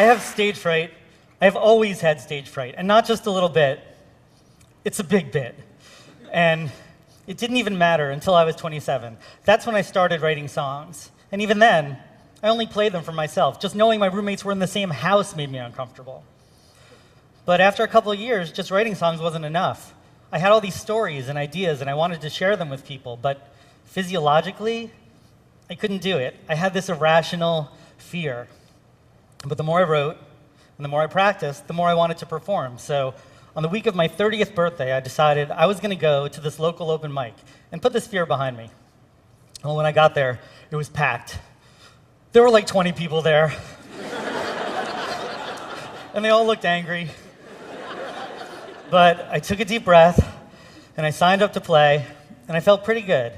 I have stage fright. I have always had stage fright, and not just a little bit. It's a big bit. And it didn't even matter until I was 27. That's when I started writing songs. And even then, I only played them for myself. Just knowing my roommates were in the same house made me uncomfortable. But after a couple of years, just writing songs wasn't enough. I had all these stories and ideas, and I wanted to share them with people, but physiologically, I couldn't do it. I had this irrational fear. But the more I wrote, and the more I practiced, the more I wanted to perform. So on the week of my 30th birthday, I decided I was going to go to this local open mic and put this fear behind me. Well, when I got there, it was packed. There were like 20 people there. And they all looked angry. But I took a deep breath, and I signed up to play, and I felt pretty good,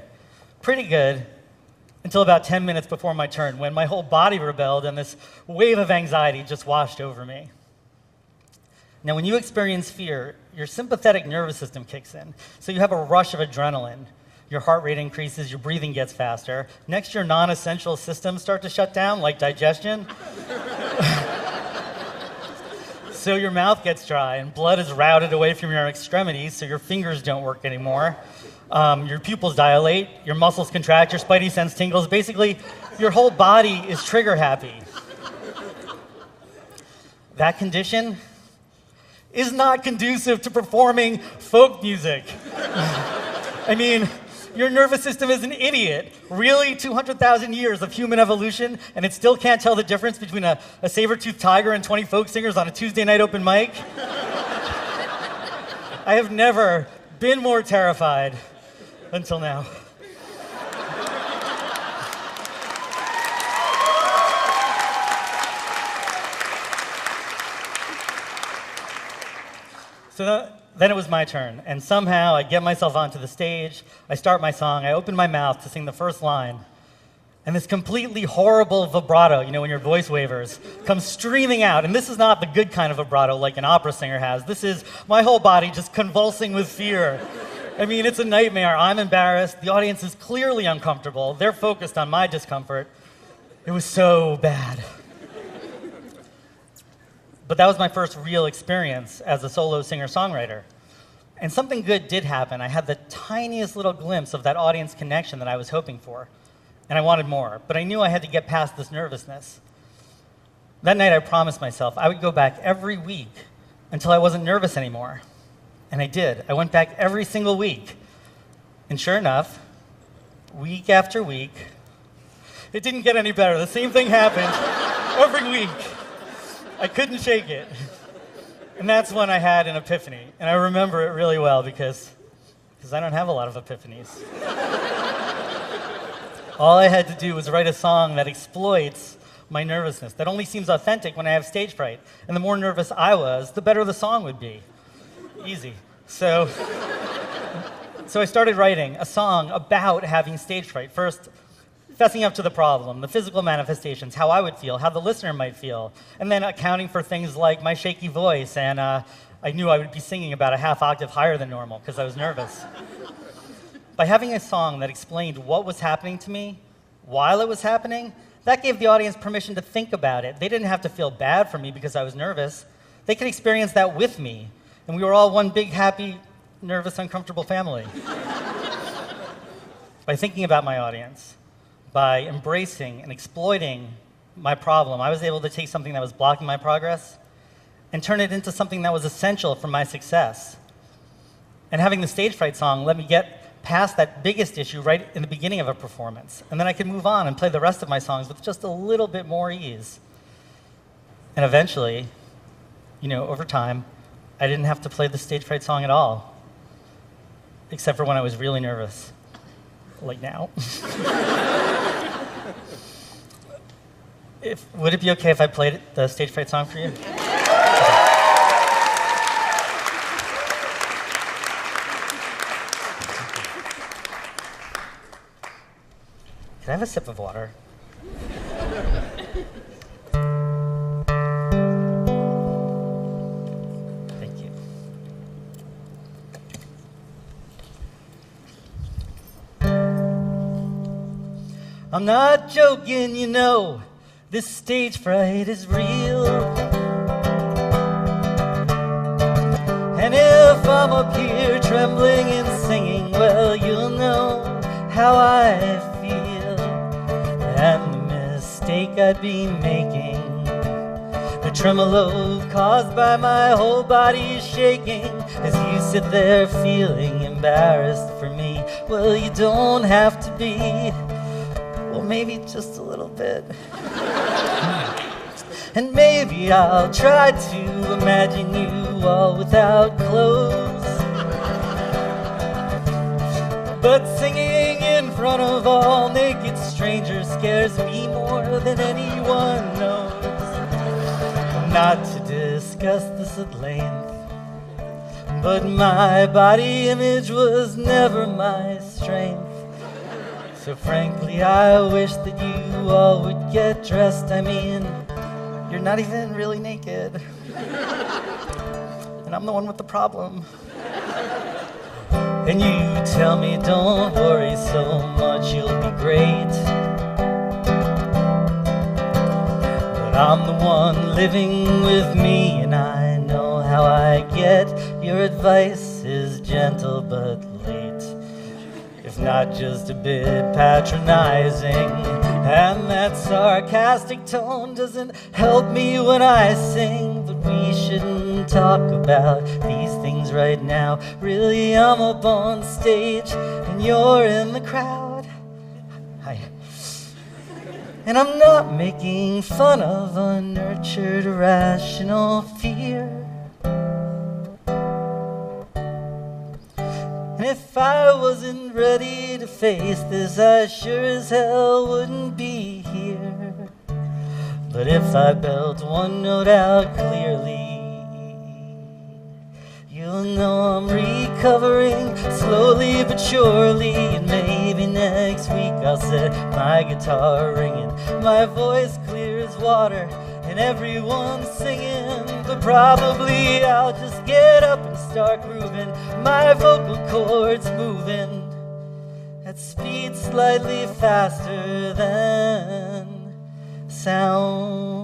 until about 10 minutes before my turn, when my whole body rebelled and this wave of anxiety just washed over me. Now, when you experience fear, your sympathetic nervous system kicks in, so you have a rush of adrenaline. Your heart rate increases, your breathing gets faster. Next, your non-essential systems start to shut down, like digestion. So your mouth gets dry, and blood is routed away from your extremities, so your fingers don't work anymore. Your pupils dilate, your muscles contract, your spidey sense tingles. Basically, your whole body is trigger happy. That condition is not conducive to performing folk music. I mean, your nervous system is an idiot. Really? 200,000 years of human evolution, and it still can't tell the difference between a saber-toothed tiger and 20 folk singers on a Tuesday night open mic? I have never been more terrified until now. So then it was my turn, and somehow I get myself onto the stage, I start my song, I open my mouth to sing the first line, and this completely horrible vibrato, you know, when your voice wavers, comes streaming out. And this is not the good kind of vibrato like an opera singer has. This is my whole body just convulsing with fear. I mean, it's a nightmare. I'm embarrassed. The audience is clearly uncomfortable. They're focused on my discomfort. It was so bad. But that was my first real experience as a solo singer-songwriter. And something good did happen. I had the tiniest little glimpse of that audience connection that I was hoping for. And I wanted more. But I knew I had to get past this nervousness. That night I promised myself I would go back every week until I wasn't nervous anymore. And I did. I went back every single week. And sure enough, week after week, it didn't get any better. The same thing happened every week. I couldn't shake it. And that's when I had an epiphany. And I remember it really well because I don't have a lot of epiphanies. All I had to do was write a song that exploits my nervousness, that only seems authentic when I have stage fright. And the more nervous I was, the better the song would be. Easy. So I started writing a song about having stage fright. First, fessing up to the problem, the physical manifestations, how I would feel, how the listener might feel, and then accounting for things like my shaky voice, and I knew I would be singing about a half octave higher than normal because I was nervous. By having a song that explained what was happening to me while it was happening, that gave the audience permission to think about it. They didn't have to feel bad for me because I was nervous. They could experience that with me, and we were all one big, happy, nervous, uncomfortable family. By thinking about my audience, by embracing and exploiting my problem, I was able to take something that was blocking my progress and turn it into something that was essential for my success. And having the stage fright song let me get past that biggest issue right in the beginning of a performance. And then I could move on and play the rest of my songs with just a little bit more ease. And eventually, over time, I didn't have to play the stage fright song at all, except for when I was really nervous, like now. Would it be okay if I played the stage fright song for you? Can I have a sip of water? Thank you. I'm not joking, This stage fright is real. And if I'm up here trembling and singing, well, you'll know how I feel. And the mistake I'd be making, the tremolo caused by my whole body shaking, as you sit there feeling embarrassed for me. Well, you don't have to be. Well, maybe just a little bit. And maybe I'll try to imagine you all without clothes. But singing in front of all naked strangers scares me more than anyone knows. Not to discuss this at length, but my body image was never my strength. So frankly, I wish that you all would get dressed. I mean, you're not even really naked. And I'm the one with the problem. And you tell me, don't worry so much, you'll be great. But I'm the one living with me, and I know how I get. Your advice is gentle but late, if not just a bit patronizing. And that sarcastic tone doesn't help me when I sing. But we shouldn't talk about these things right now. Really, I'm up on stage and you're in the crowd. Hi. And I'm not making fun of unnurtured irrational fear. And if I wasn't ready to face this, I sure as hell wouldn't be here. But if I belt one note out clearly, you'll know I'm recovering slowly but surely. And maybe next week I'll set my guitar ringing, my voice clear as water, and everyone singing. But probably I'll just get up and start grooving, my vocal cords moving at speed slightly faster than sound.